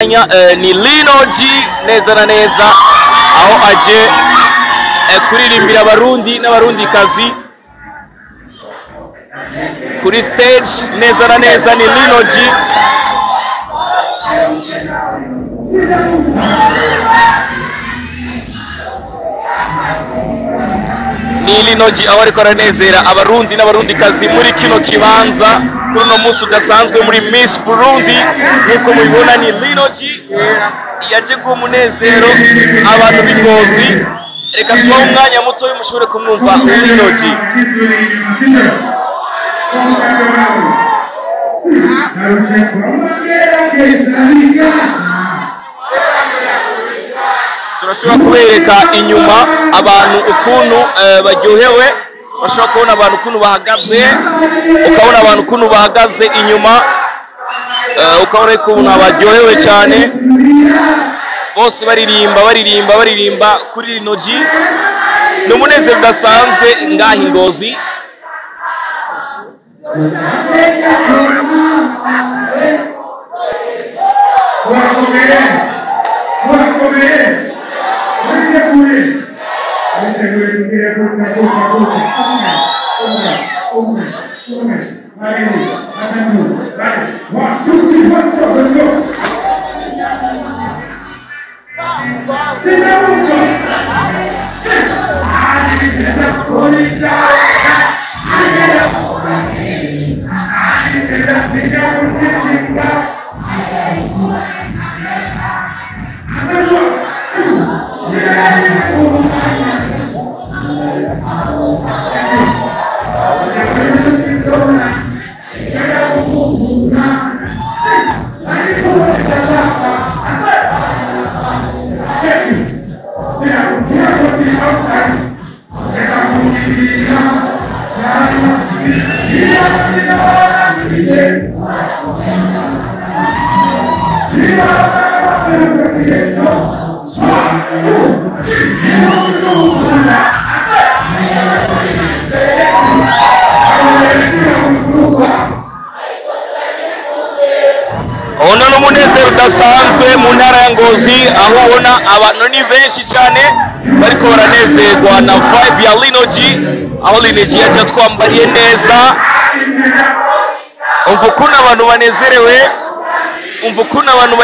ni Lino G neza na neza aho aje kuririmbira abarundi n'abarundikazi kuri stage neza na neza. Ni Lino G aho ariko aranezera abarundi n'abarundikazi muri kino kibanza kuri no musi udasanzwe muri Miss Burundi. Nkuko mubibona ni Lino G yaje gumunezero abantu b'Ingozi. Reka tubaho umwanya muto y'umushobore kumwumva Lino G. Turashobora kubereka inyuma abantu ukuntu baryohewe, bashobora kubona abantu ukuntu bahagaze, ukabona abantu ukuntu bahagaze inyuma, ukabona ukuntu baryohewe cyane, bose baririmba kuri Lino G. Ni umunezero udasanzwe ngaha Ingozi. Ona no munezero udasanzwe mu ntara ya Ngozi, aho ubona abantu ni benshi cyane bariko baranezerwa na vibe ya Lino G. Aho Lino G yaje twambariye neza, umva ukuntu abantu banezerewe, umva ukuntu abantu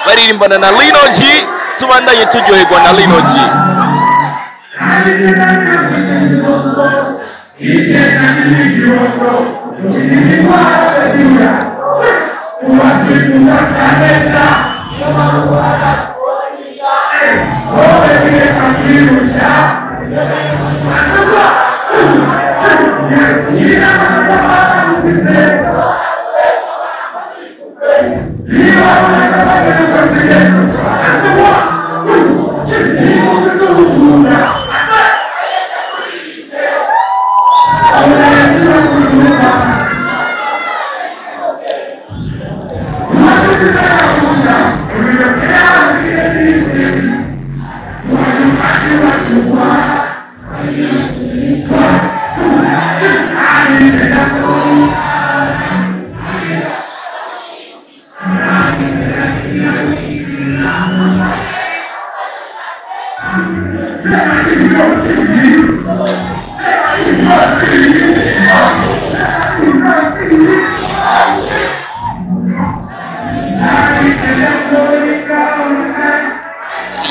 baririmbana na Lino G. Tubandanye turyoherwa na Lino G.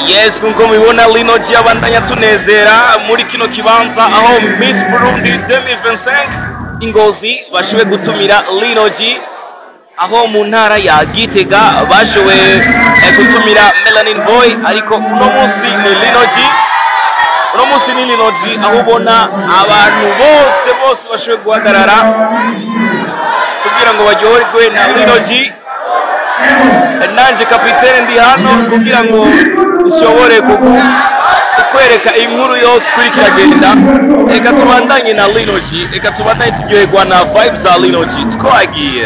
Yes, nkuko mubibona Lino G abandanya tunezera muri kino kibanza aho Miss Burundi 2025 Ingozi bashoboye gutumira Lino G, aho mu ntara ya Gitega bashoboye gutumira Melanin Boy, ariko uno munsi ni Lino G. Aho ubona abantu bose bashoboye guhagarara kugira ngo baryoherwe na Lino G. Nanje kapitene ndi hano kugira ngo ushobore kukwereka inkuru yose kuri kiragenda. Reka tubandanye na Lino G, reka tubandanye turyoherwa na vibes za Lino G. Twagiye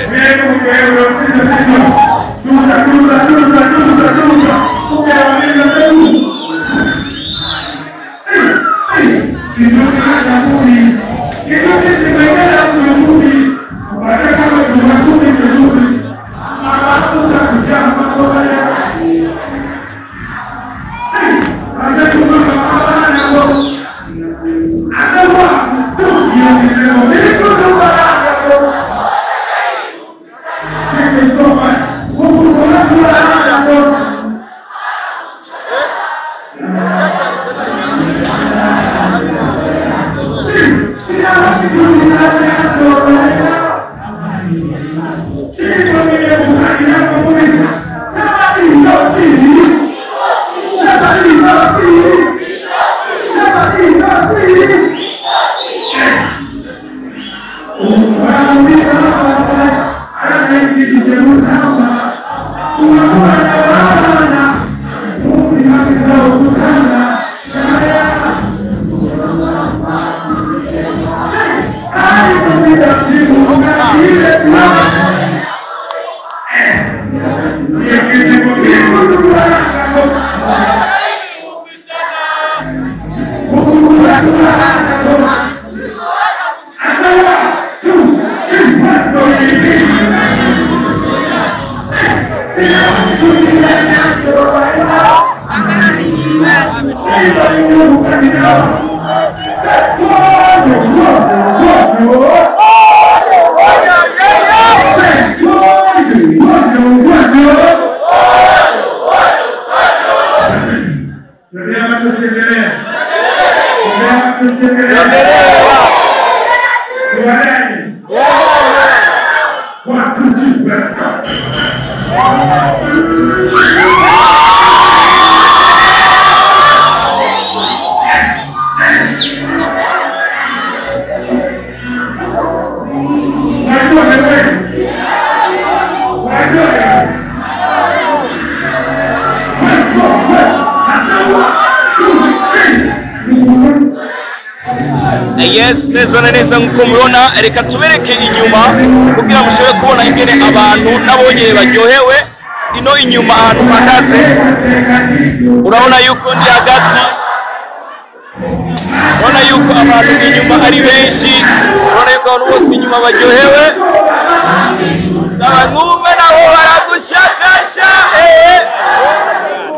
Yes, neza na neza nkuko mubona, reka tubereke inyuma kugira mushobore kubona ingene abantu nabonye baryohewe. Ino inyuma ahantu mpagaze urabona yuko ndi hagati, urabona yuko abantu inyuma ari benshi, urabona yuko abantu bose inyuma baryohewe, abantume nabo baragushakasha.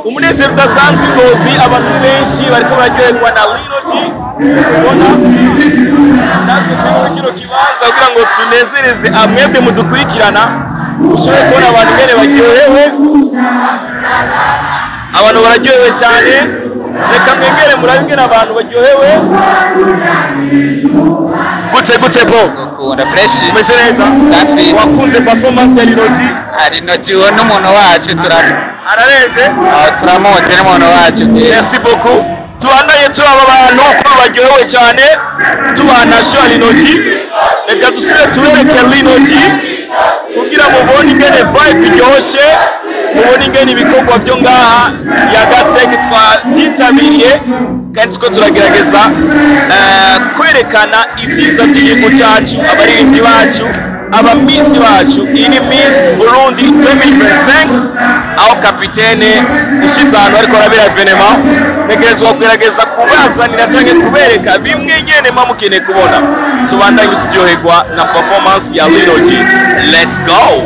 Umunezero udasanzwe Ngozi, abantu benshi bariko baryoherwa na Lino G. Ubona natwe turi mu kino kibanza kugira ngo tunezereze amwebwe mudukurikirana, ushobore kubona abantu bene baryohewe. Abantu bararyohewe cyane, reka mwegere murabe ingene abantu baryohewe. Gute po ukunda fresh umeze neza safi. Wakunze performance ya Lino G? Lino G n'umuntu wacu arareze, turamuzi n'umuntu wacu. Merci beaucoup. Tubandaye turaba abantu ko baryohewe cyane, tubana show Lino G. Reka dusubire tubereke Lino G kugira mubone ingene vibe iryoshe, mubone ingene ibikorwa byo ngaha ya Gateke twabyitabiriye, kandi tuko turagerageza kwerekana ibyiza by'igihugu cyacu, abaririmbyi bacu, abamisi bacu. Iyi ni Miss Burundi 2025 aho kapitene ishizano ariko arabera evenement, negerezwa kugerageza kubazanira cyangwa kubereka bimwe nyene mamukene kubona. Tubandanye kuryoherwa na performance ya Lino G. Let's go.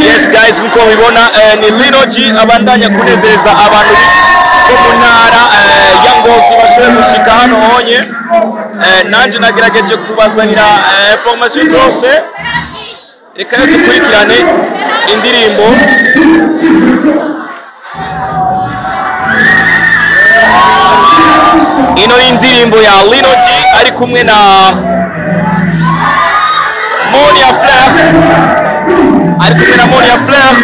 Yes guys, mko mibona ni Lino G abandanya kunezereza abantu bo mu ntara ya Ngozi bashoboye gushika hano honye. Nanje nagerageje kubazanira information zose. Reka dukurikirane indirimbo ino indirimbo ya Lino G ari kumwe na Monia Fleur, ari kumwe na Monia Fleur.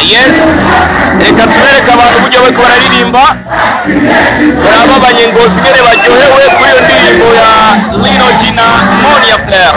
Yes, reka tubereke abantu uburyo bariko bararirimba barababanye ngo sigere baryohewe kuri iyo ndirimbo ya Lino G na Monia Flair.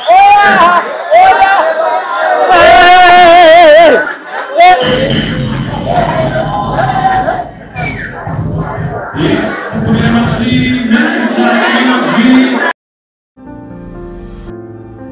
Hola, hola.